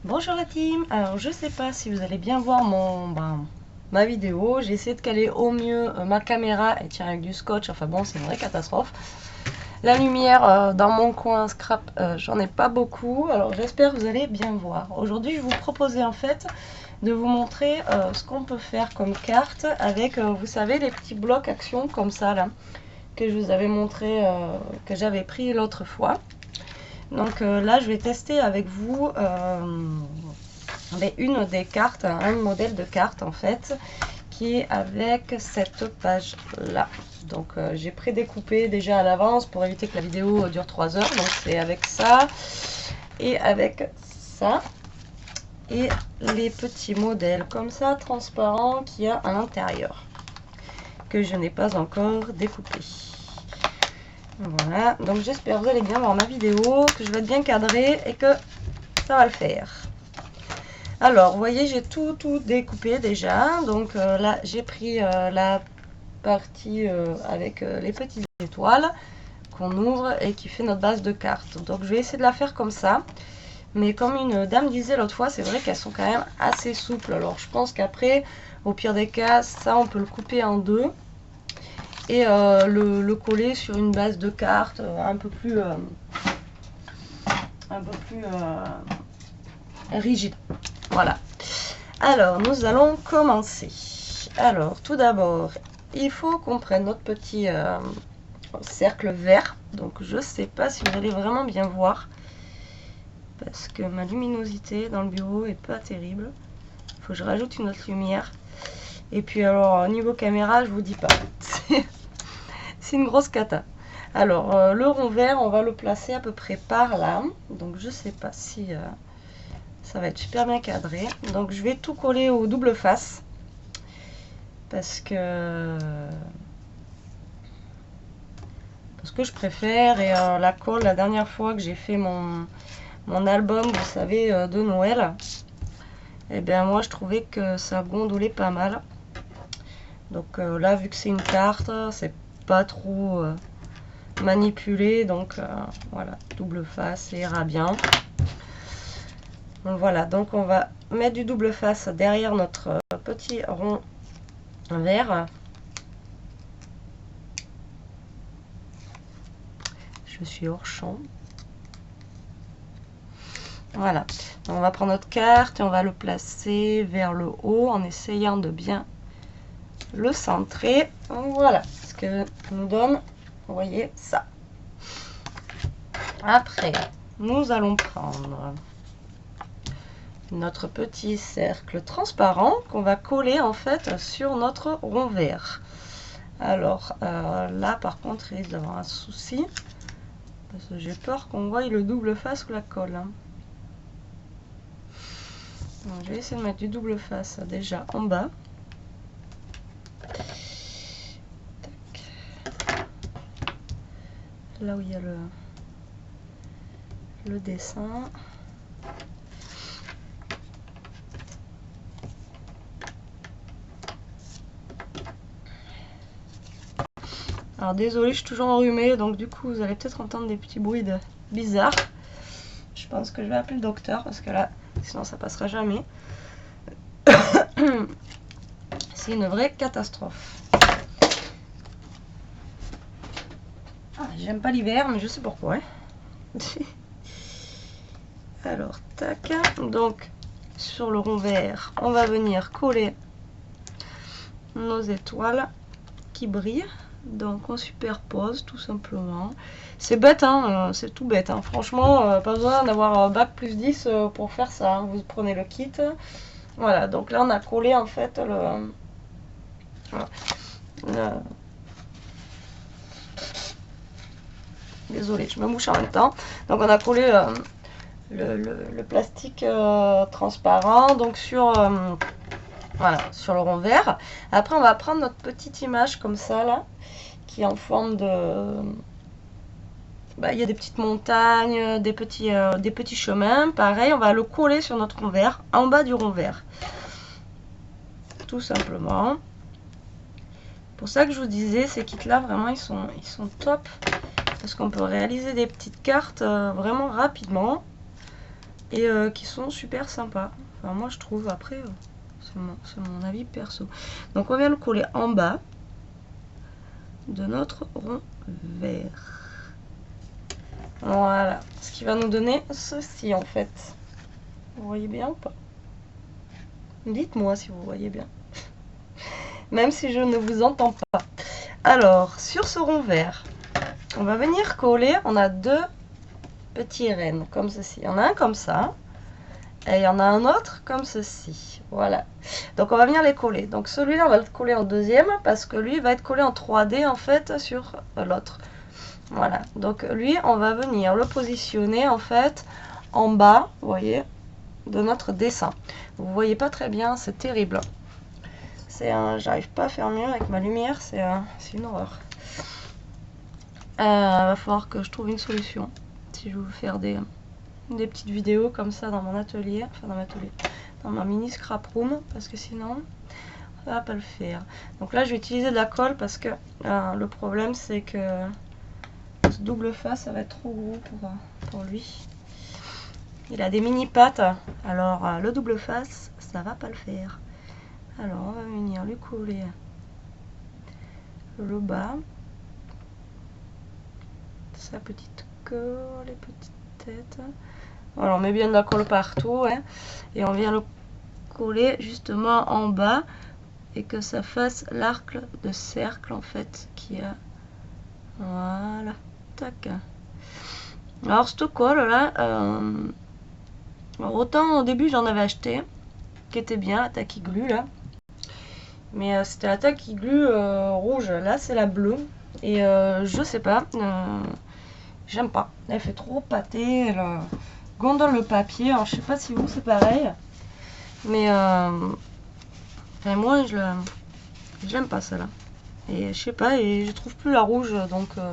Bonjour la team, alors je sais pas si vous allez bien voir ma vidéo, j'ai essayé de caler au mieux ma caméra et tiens avec du scotch, enfin bon c'est une vraie catastrophe. La lumière dans mon coin scrap, j'en ai pas beaucoup, alors j'espère que vous allez bien voir. Aujourd'hui je vous proposais en fait de vous montrer ce qu'on peut faire comme carte avec, vous savez, les petits blocs actions comme ça là, que je vous avais montré, que j'avais pris l'autre fois. Donc là, je vais tester avec vous une des cartes, un modèle de carte en fait, qui est avec cette page là. Donc j'ai prédécoupé déjà à l'avance pour éviter que la vidéo dure 3 heures. Donc c'est avec ça et avec ça. Et les petits modèles comme ça, transparents, qu'il y a à l'intérieur, que je n'ai pas encore découpé. Voilà, donc j'espère que vous allez bien voir ma vidéo, que je vais être bien cadrée et que ça va le faire. Alors, vous voyez, j'ai tout découpé déjà. Donc là, j'ai pris la partie avec les petites étoiles qu'on ouvre et qui fait notre base de carte. Donc je vais essayer de la faire comme ça. Mais comme une dame disait l'autre fois, c'est vrai qu'elles sont quand même assez souples. Alors je pense qu'après, au pire des cas, ça on peut le couper en deux. Et le coller sur une base de carte un peu plus rigide. Voilà. Alors, nous allons commencer. Alors, tout d'abord, il faut qu'on prenne notre petit cercle vert. Donc, je ne sais pas si vous allez vraiment bien voir. Parce que ma luminosité dans le bureau est pas terrible. Il faut que je rajoute une autre lumière. Et puis, alors, au niveau caméra, je vous dis pas. C'est une grosse cata. Alors, le rond vert, on va le placer à peu près par là. Donc, je sais pas si ça va être super bien cadré. Donc, je vais tout coller au double face. Parce que je préfère. Et la colle, la dernière fois que j'ai fait mon album, vous savez, de Noël, et bien moi, je trouvais que ça gondolait pas mal. Donc là, vu que c'est une carte, c'est pas trop manipulé, donc voilà, double face, ça ira bien. Donc voilà, donc on va mettre du double face derrière notre petit rond vert. Je suis hors champ. Voilà, donc on va prendre notre carte et on va le placer vers le haut en essayant de bien le centrer. Voilà ce que nous donne, vous voyez ça. Après, nous allons prendre notre petit cercle transparent qu'on va coller en fait sur notre rond vert. Alors là par contre il risque d'avoir un souci parce que j'ai peur qu'on voie le double face ou la colle. Donc, je vais essayer de mettre du double face déjà en bas. Là où il y a le dessin. Alors désolé, je suis toujours enrhumée, donc du coup vous allez peut-être entendre des petits bruits bizarres. Je pense que je vais appeler le docteur parce que là, sinon ça passera jamais. C'est une vraie catastrophe. Ah, j'aime pas l'hiver, mais je sais pourquoi. Alors, tac. Donc, sur le rond vert, on va venir coller nos étoiles qui brillent. Donc, on superpose tout simplement. C'est bête, hein, c'est tout bête. Hein. Franchement, pas besoin d'avoir bac plus 10 pour faire ça. Hein. Vous prenez le kit. Voilà, donc là, on a collé en fait Désolée, je me mouche en même temps. Donc, on a collé le plastique transparent donc voilà, sur le rond vert. Après on va prendre notre petite image comme ça là qui est en forme de il y a des petites montagnes, des petits chemins. Pareil, on va le coller sur notre rond vert, en bas du rond vert, tout simplement. Pour ça que je vous disais, ces kits là vraiment ils sont top parce qu'on peut réaliser des petites cartes vraiment rapidement. et qui sont super sympas. Enfin, moi je trouve, après, c'est mon avis perso. Donc on vient le coller en bas de notre rond vert. Voilà, ce qui va nous donner ceci en fait. Vous voyez bien ou pas? Dites-moi si vous voyez bien. Même si je ne vous entends pas. Alors, sur ce rond vert, on va venir coller. On a deux petits rennes comme ceci. Il y en a un comme ça. Et il y en a un autre comme ceci. Voilà. Donc on va venir les coller. Donc celui-là, on va le coller en deuxième parce que lui va être collé en 3D en fait sur l'autre. Voilà. Donc lui, on va venir le positionner en fait en bas, vous voyez, de notre dessin. Vous voyez pas très bien, c'est terrible. J'arrive pas à faire mieux avec ma lumière, c'est une horreur. Va falloir que je trouve une solution. Si je veux faire des petites vidéos comme ça dans mon atelier, enfin dans ma mini scrap room, parce que sinon ça va pas le faire. Donc là je vais utiliser de la colle parce que le problème c'est que ce double face ça va être trop gros pour lui. Il a des mini pattes, alors le double face ça va pas le faire. Alors on va venir lui coller le bas, sa petite queue, les petites têtes. Voilà, on met bien de la colle partout, hein, et on vient le coller justement en bas et que ça fasse l'arc de cercle en fait qui a. Voilà, tac. Alors cette colle là, autant au début j'en avais acheté, qui était bien, la Tacky Glue là, mais c'était la Tacky Glue rouge, là c'est la bleue, et je sais pas, j'aime pas, elle fait trop pâté, elle gondole le papier, alors je sais pas si vous c'est pareil, mais enfin, moi j'aime pas celle-là, et je sais pas, et je trouve plus la rouge, donc le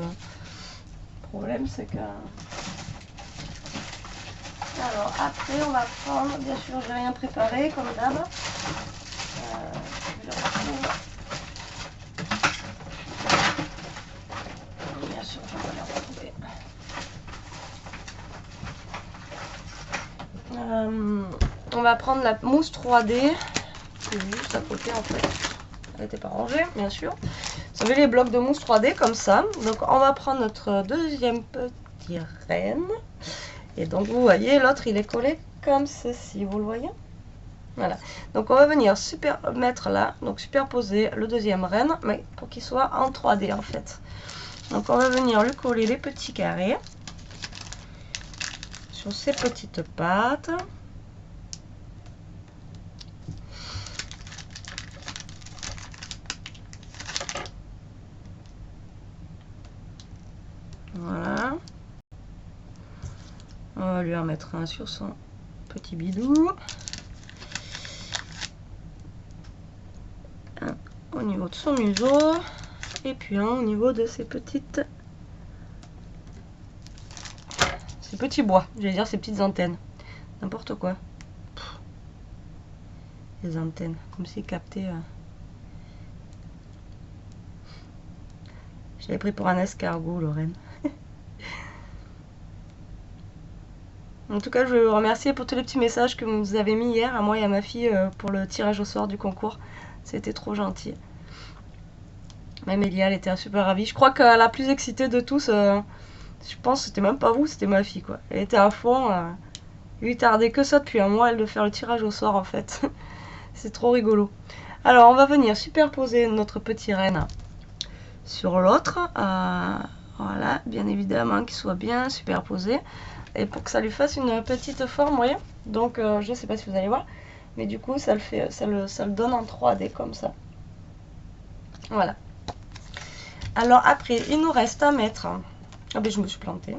problème c'est que. Alors après on va prendre, bien sûr j'ai rien préparé comme d'hab. Bien sûr je vais la retrouver. On va prendre la mousse 3D qui est juste à côté en fait. Elle n'était pas rangée bien sûr. Vous avez les blocs de mousse 3D comme ça. Donc on va prendre notre deuxième petit renne. Et donc vous voyez l'autre il est collé comme ceci, vous le voyez? Voilà. Donc on va venir mettre là, donc superposer le deuxième renne, mais pour qu'il soit en 3D en fait. Donc on va venir lui coller les petits carrés sur ses petites pattes. Voilà. On va lui en mettre un sur son petit bidou. Un au niveau de son museau. Et puis un au niveau de ses petits bois. J'allais dire ses petites antennes. N'importe quoi. Les antennes. Comme s'il captait. Je l'avais pris pour un escargot, Lorraine. En tout cas, je veux vous remercier pour tous les petits messages que vous avez mis hier à moi et à ma fille pour le tirage au sort du concours. C'était trop gentil. Même Elia, elle était super ravie. Je crois que la plus excitée de tous, je pense que c'était même pas vous, c'était ma fille quoi. Elle était à fond. Il lui tardait que ça depuis un mois, elle, de faire le tirage au sort en fait. C'est trop rigolo. Alors, on va venir superposer notre petit renne sur l'autre. Voilà, bien évidemment qu'il soit bien superposé. Et pour que ça lui fasse une petite forme, vous voyez. Donc, je sais pas si vous allez voir. Mais du coup, ça le donne en 3D comme ça. Voilà. Alors après, il nous reste à mettre. Ah ben je me suis plantée.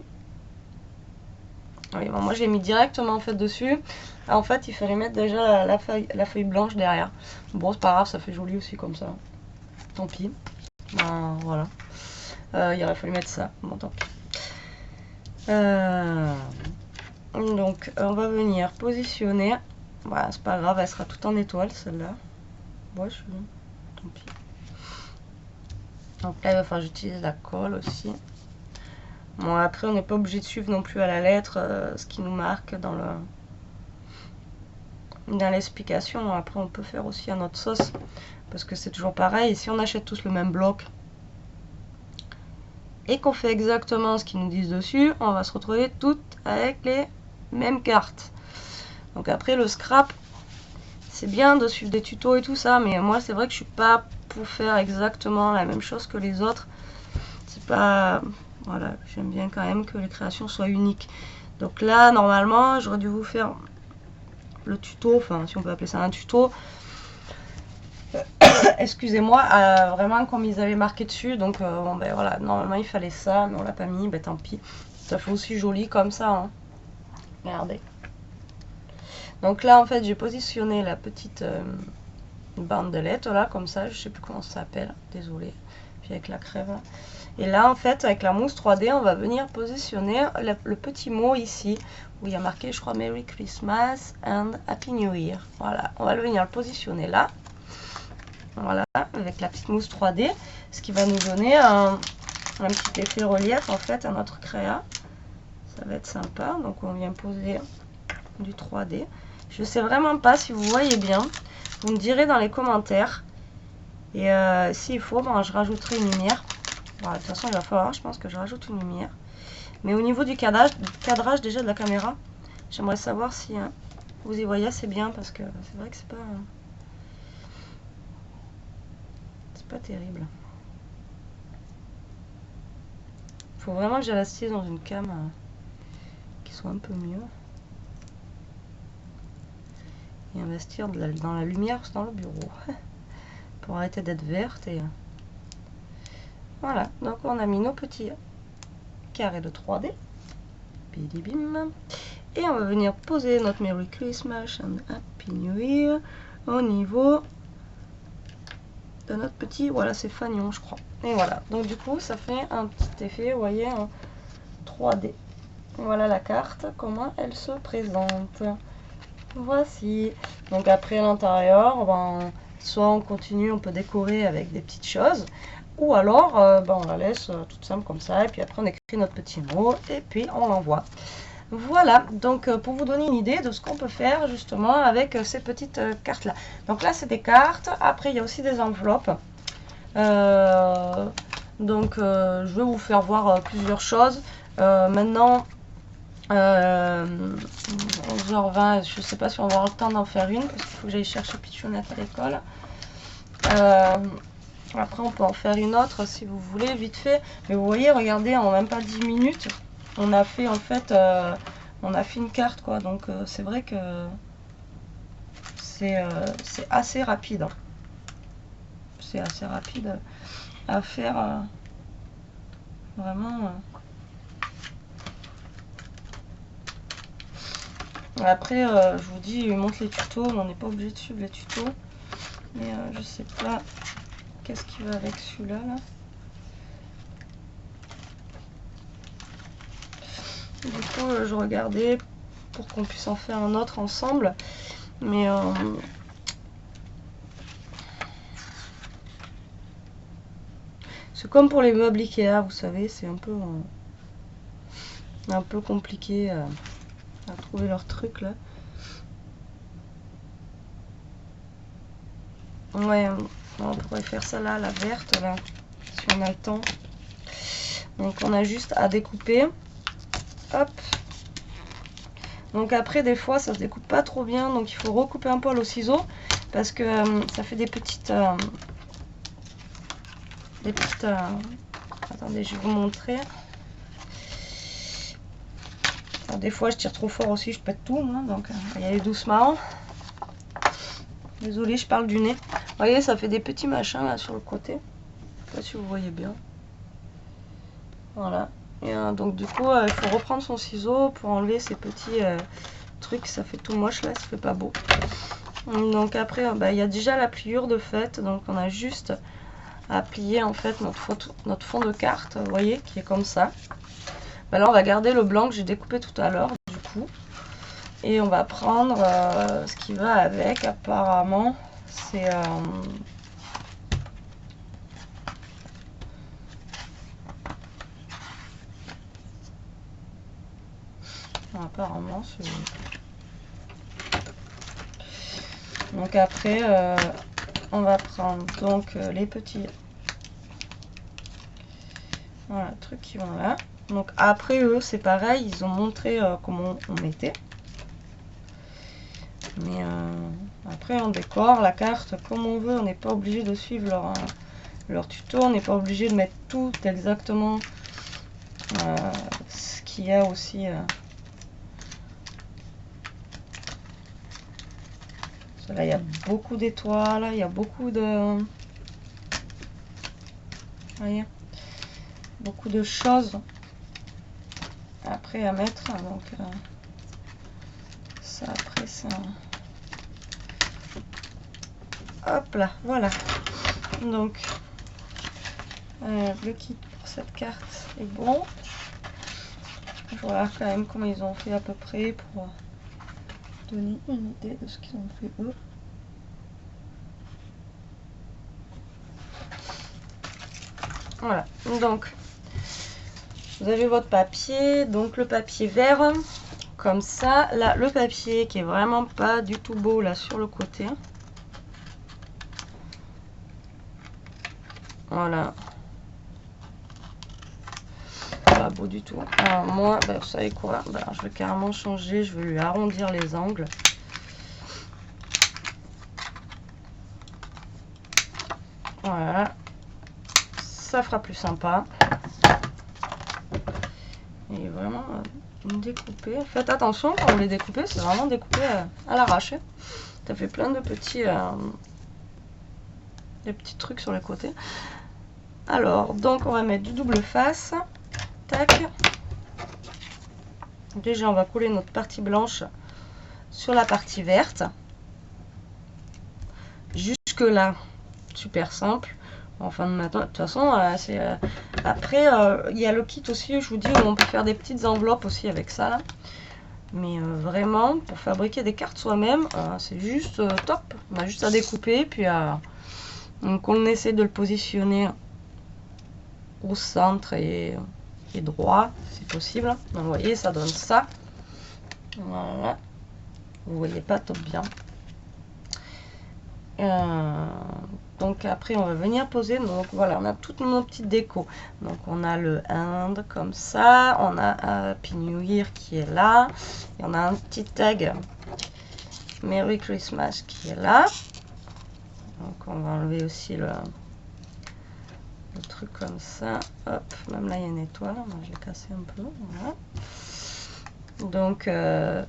Oui, bon, moi j'ai mis directement en fait dessus. En fait, il fallait mettre déjà la feuille blanche derrière. Bon, c'est pas grave, ça fait joli aussi comme ça. Tant pis. Ben, voilà. Il aurait fallu mettre ça. Bon, tant pis. Donc, on va venir positionner. Voilà, c'est pas grave, elle sera tout en étoile celle-là. Ouais, je suis. Tant pis. Donc là, il va falloir que j'utilise la colle aussi. Bon, après, on n'est pas obligé de suivre non plus à la lettre ce qui nous marque dans le dans l'explication. Après, on peut faire aussi à notre sauce, parce que c'est toujours pareil. Et si on achète tous le même bloc et qu'on fait exactement ce qu'ils nous disent dessus, on va se retrouver toutes avec les mêmes cartes. Donc après, le scrap, c'est bien de suivre des tutos et tout ça, mais moi, c'est vrai que je suis pas pour faire exactement la même chose que les autres. C'est pas... Voilà, j'aime bien quand même que les créations soient uniques. Donc là, normalement, j'aurais dû vous faire le tuto, enfin, si on peut appeler ça un tuto. Excusez-moi, vraiment comme ils avaient marqué dessus. Donc, bon, ben voilà, normalement, il fallait ça, mais on l'a pas mis, ben tant pis. Ça fait aussi joli comme ça, hein. Regardez. Donc là, en fait, j'ai positionné la petite bandelette, là, comme ça. Je sais plus comment ça s'appelle, désolé. Puis avec la crève, là. Et là, en fait, avec la mousse 3D, on va venir positionner le petit mot ici, où il y a marqué, je crois, Merry Christmas and Happy New Year. Voilà, on va venir le positionner là. Voilà, avec la petite mousse 3D, ce qui va nous donner un petit effet relief, en fait, à notre créa. Ça va être sympa. Donc, on vient poser du 3D. Je sais vraiment pas si vous voyez bien. Vous me direz dans les commentaires. Et s'il faut, ben, je rajouterai une lumière. Voilà, de toute façon, il va falloir, je pense que je rajoute une lumière. Mais au niveau du cadrage déjà de la caméra, j'aimerais savoir si vous y voyez assez bien, parce que c'est vrai que c'est pas terrible. Il faut vraiment que j'investisse dans une cam qui soit un peu mieux. Et investir dans la lumière dans le bureau. Pour arrêter d'être verte. Et voilà, donc on a mis nos petits carrés de 3D. Bidibim. Et on va venir poser notre Merry Christmas and Happy New Year au niveau de notre petit, voilà, c'est fanion, je crois. Et voilà, donc du coup, ça fait un petit effet, vous voyez, en 3D. Voilà la carte, comment elle se présente. Voici. Donc après, à l'intérieur, ben, soit on continue, on peut décorer avec des petites choses, ou alors, ben, on la laisse toute simple comme ça, et puis après, on écrit notre petit mot, et puis on l'envoie. Voilà, donc pour vous donner une idée de ce qu'on peut faire justement avec ces petites cartes là. Donc là c'est des cartes, après il y a aussi des enveloppes. Donc je vais vous faire voir plusieurs choses. Maintenant 11h20, je ne sais pas si on va avoir le temps d'en faire une parce qu'il faut que j'aille chercher Pichounette à l'école. Après on peut en faire une autre si vous voulez, vite fait. Mais vous voyez, regardez, en même pas 10 minutes. On a fait en fait, on a fait une carte quoi, donc c'est vrai que c'est assez rapide. Hein. C'est assez rapide à faire, vraiment. Après, je vous dis, il montre les tutos, mais on n'est pas obligé de suivre les tutos. Mais je sais pas qu'est-ce qui va avec celui-là là. Du coup, je regardais pour qu'on puisse en faire un autre ensemble. Mais c'est comme pour les meubles Ikea, vous savez, c'est un peu compliqué à trouver leur truc là. Ouais, on pourrait faire ça là, la verte là, si on a le temps. Donc on a juste à découper. Hop. Donc après des fois ça se découpe pas trop bien, donc il faut recouper un poil au ciseau parce que ça fait des petites attendez, je vais vous montrer. Alors, des fois je tire trop fort aussi, je pète tout moi, donc y aller doucement. Désolée, je parle du nez. Vous voyez, ça fait des petits machins là sur le côté. Je sais pas si vous voyez bien. Voilà. Et donc du coup, il faut reprendre son ciseau pour enlever ces petits trucs. Ça fait tout moche là, ça fait pas beau. Donc après, il y a déjà la pliure de fait. Donc on a juste à plier en fait notre fond de carte, vous voyez, qui est comme ça. Là, on va garder le blanc que j'ai découpé tout à l'heure, du coup. Et on va prendre ce qui va avec, apparemment. C'est... apparemment, Donc après, on va prendre donc les petits voilà, trucs qui vont là. Donc après eux, c'est pareil, ils ont montré comment on mettait. Mais après, on décore la carte comme on veut. On n'est pas obligé de suivre leur tuto. On n'est pas obligé de mettre tout exactement ce qu'il y a aussi. Là, il y a beaucoup d'étoiles. Il y a beaucoup de... voyez, beaucoup de choses après à mettre. Donc ça, après, ça... Hop là, voilà. Donc, le kit pour cette carte est bon. Je regarde quand même comment ils ont fait à peu près pour donner une idée de ce qu'ils ont fait eux. Voilà, donc vous avez votre papier, donc le papier vert, comme ça. Là, le papier qui est vraiment pas du tout beau là sur le côté. Voilà. Pas beau du tout. Alors moi, bah, vous savez quoi, bah, je vais carrément changer, je vais lui arrondir les angles. Voilà. Ça fera plus sympa. Et vraiment découpé. Faites attention quand vous les découpez, c'est vraiment découpé à l'arrache. Ça fait plein de petits, des petits trucs sur les côtés. Alors, donc on va mettre du double face. Tac. Déjà, on va coller notre partie blanche sur la partie verte. Jusque là, super simple. Enfin, maintenant, de toute façon, c'est après, il y a le kit aussi, je vous dis, où on peut faire des petites enveloppes aussi avec ça. Là. Mais vraiment, pour fabriquer des cartes soi-même, c'est juste top. On a juste à découper, puis donc on essaie de le positionner au centre et droit, si possible. Donc, vous voyez, ça donne ça. Voilà. Vous voyez pas top bien. Donc après on va venir poser, donc voilà, on a toutes nos petites décos. Donc on a le Inde comme ça, on a Happy New Year qui est là, et on a un petit tag Merry Christmas qui est là. Donc on va enlever aussi le truc comme ça, hop, même là il y a une étoile, moi j'ai cassé un peu, voilà. Donc le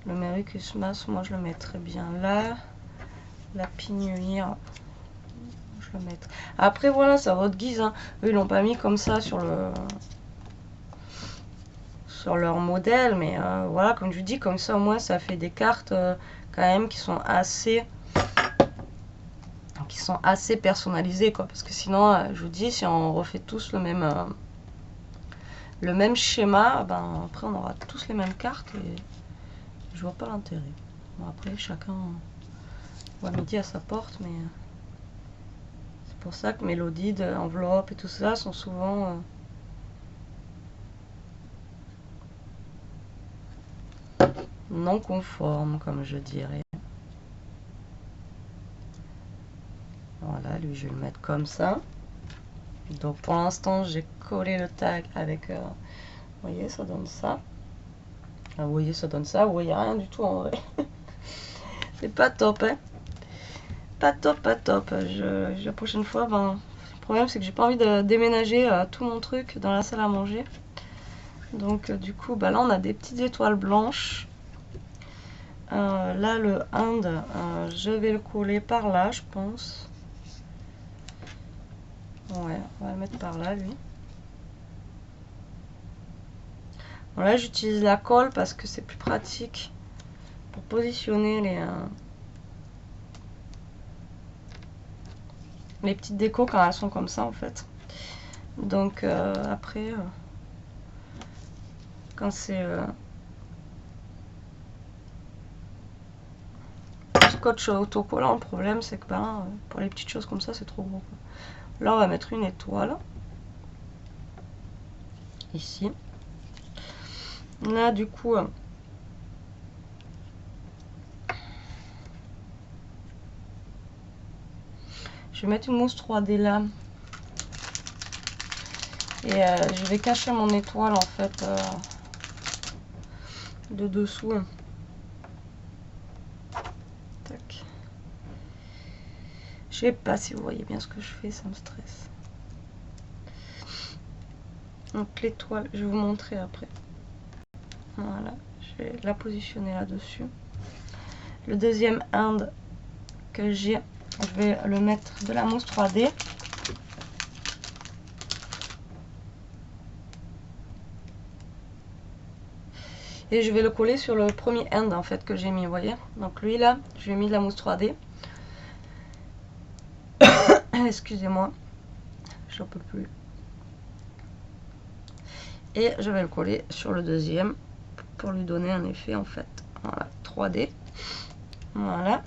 Merry Christmas, moi je le mettrais bien là. La Happy New Year, je le mettrai. Après voilà, c'est à votre guise, hein. Eux ils l'ont pas mis comme ça sur leur modèle, mais voilà, comme je vous dis, comme ça au moins ça fait des cartes quand même qui sont assez personnalisées, quoi, parce que sinon je vous dis, si on refait tous le même schéma, ben après on aura tous les mêmes cartes et je vois pas l'intérêt. Bon, après chacun voit midi à sa porte, mais c'est pour ça que Mélodie, enveloppe et tout ça sont souvent non conformes, comme je dirais. Voilà, lui je vais le mettre comme ça. Donc pour l'instant j'ai collé le tag avec, vous voyez, ça donne ça. Ah, vous voyez, ça donne ça, vous voyez rien du tout en vrai. C'est pas top, hein. Pas top, pas top. La prochaine fois, ben, le problème c'est que j'ai pas envie de déménager tout mon truc dans la salle à manger. Donc du coup, bah, là on a des petites étoiles blanches. Là le Inde, je vais le coller par là, je pense. Ouais, on va le mettre par là, lui. Bon, là, j'utilise la colle parce que c'est plus pratique pour positionner les petites décos quand elles sont comme ça, en fait. Donc, après, quand c'est scotch autocollant, le problème, c'est que ben, pour les petites choses comme ça, c'est trop gros, quoi. Là, on va mettre une étoile. Ici. Là, du coup, Je vais mettre une mousse 3D là. Et je vais cacher mon étoile en fait de dessous. Tac. Je sais pas si vous voyez bien ce que je fais, ça me stresse. Donc l'étoile, je vais vous montrer après. Voilà, je vais la positionner là-dessus. Le deuxième hand que j'ai, je vais le mettre de la mousse 3D. Et je vais le coller sur le premier hand en fait que j'ai mis, vous voyez. Donc lui là, je lui ai mis de la mousse 3D. Excusez-moi, j'en peux plus. Et je vais le coller sur le deuxième pour lui donner un effet en fait. Voilà, 3D. Voilà.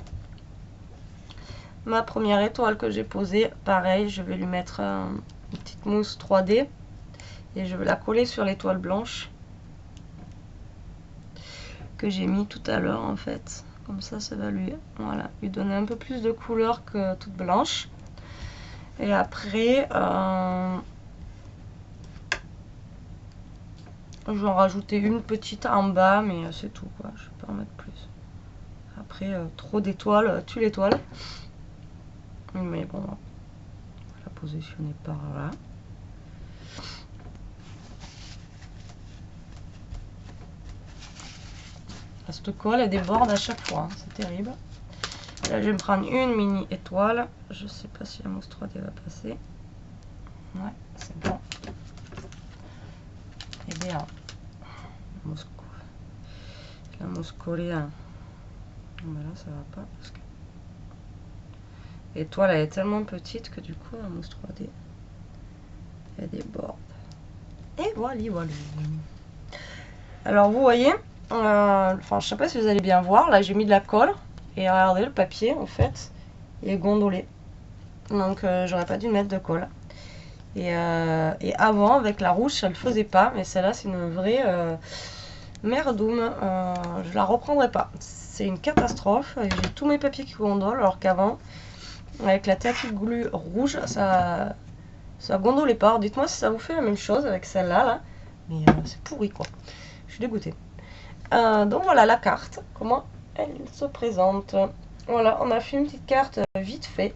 Ma première étoile que j'ai posée, pareil, je vais lui mettre une petite mousse 3D. Et je vais la coller sur l'étoile blanche que j'ai mis tout à l'heure en fait. Comme ça va lui, voilà, lui donner un peu plus de couleur que toute blanche. Et après, je vais en rajouter une petite en bas, mais c'est tout quoi. Je vais pas en mettre plus. Après, trop d'étoiles, tue l'étoile. Mais bon, on va la positionner par là. Cette colle, elle déborde à chaque fois, hein. C'est terrible. Là, je vais me prendre une mini étoile. Je sais pas si la mousse 3D va passer. Ouais, c'est bon. Et bien, la mousse collée. Hein. Ben là, ça va pas parce que l'étoile elle est tellement petite que du coup, la mousse 3D elle déborde. Et voilà, voilà. Alors, vous voyez, enfin, je sais pas si vous allez bien voir. Là, j'ai mis de la colle et regardez, le papier en fait, il est gondolé. Donc, j'aurais pas dû mettre de colle. Et avant, avec la rouge, ça le faisait pas. Mais celle-là, c'est une vraie merdoum. Je la reprendrai pas. C'est une catastrophe. J'ai tous mes papiers qui gondolent. Alors qu'avant, avec la tape glue rouge, ça gondolait pas. Dites-moi si ça vous fait la même chose avec celle-là. Là. Mais c'est pourri, quoi. Je suis dégoûtée. Donc, voilà la carte. Comment elle se présente. Voilà, on a fait une petite carte vite fait.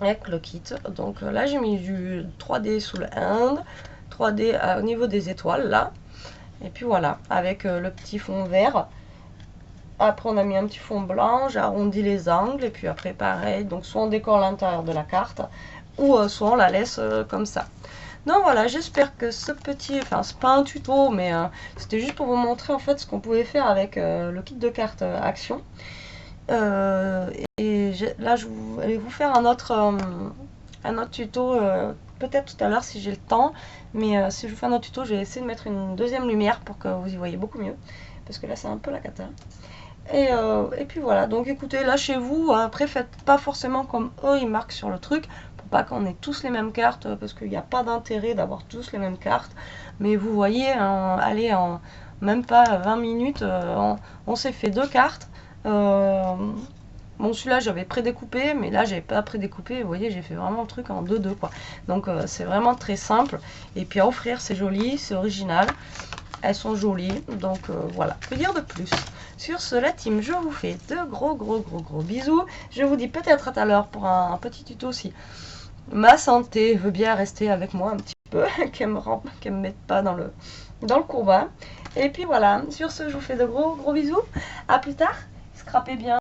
Avec le kit. Donc là j'ai mis du 3D sous le hand, 3D au niveau des étoiles là. Et puis voilà, avec le petit fond vert. Après on a mis un petit fond blanc, j'ai arrondi les angles. Et puis après pareil, donc soit on décore l'intérieur de la carte, ou soit on la laisse comme ça. Donc voilà, j'espère que ce petit, enfin c'est pas un tuto, mais c'était juste pour vous montrer en fait ce qu'on pouvait faire avec le kit de cartes Action. Et là je vais vous faire un autre tuto peut-être tout à l'heure si j'ai le temps, mais si je vous fais un autre tuto je vais essayer de mettre une deuxième lumière pour que vous y voyez beaucoup mieux parce que là c'est un peu la cata. Et puis voilà, donc écoutez, là chez vous, après faites pas forcément comme eux ils marquent sur le truc pour pas qu'on ait tous les mêmes cartes parce qu'il n'y a pas d'intérêt d'avoir tous les mêmes cartes, mais vous voyez, allez, en même pas 20 minutes on s'est fait 2 cartes. Bon, celui-là j'avais prédécoupé, mais là j'avais pas prédécoupé. Vous voyez, j'ai fait vraiment le truc en 2-2 quoi. Donc c'est vraiment très simple. Et puis à offrir, c'est joli, c'est original. Elles sont jolies. Donc voilà, que dire de plus. Sur ce, la team, je vous fais de gros bisous. Je vous dis peut-être à tout à l'heure pour un petit tuto si ma santé veut bien rester avec moi un petit peu, qu'elle me mette pas dans le courbat. Et puis voilà, sur ce, je vous fais de gros bisous. À plus tard, scrapez bien.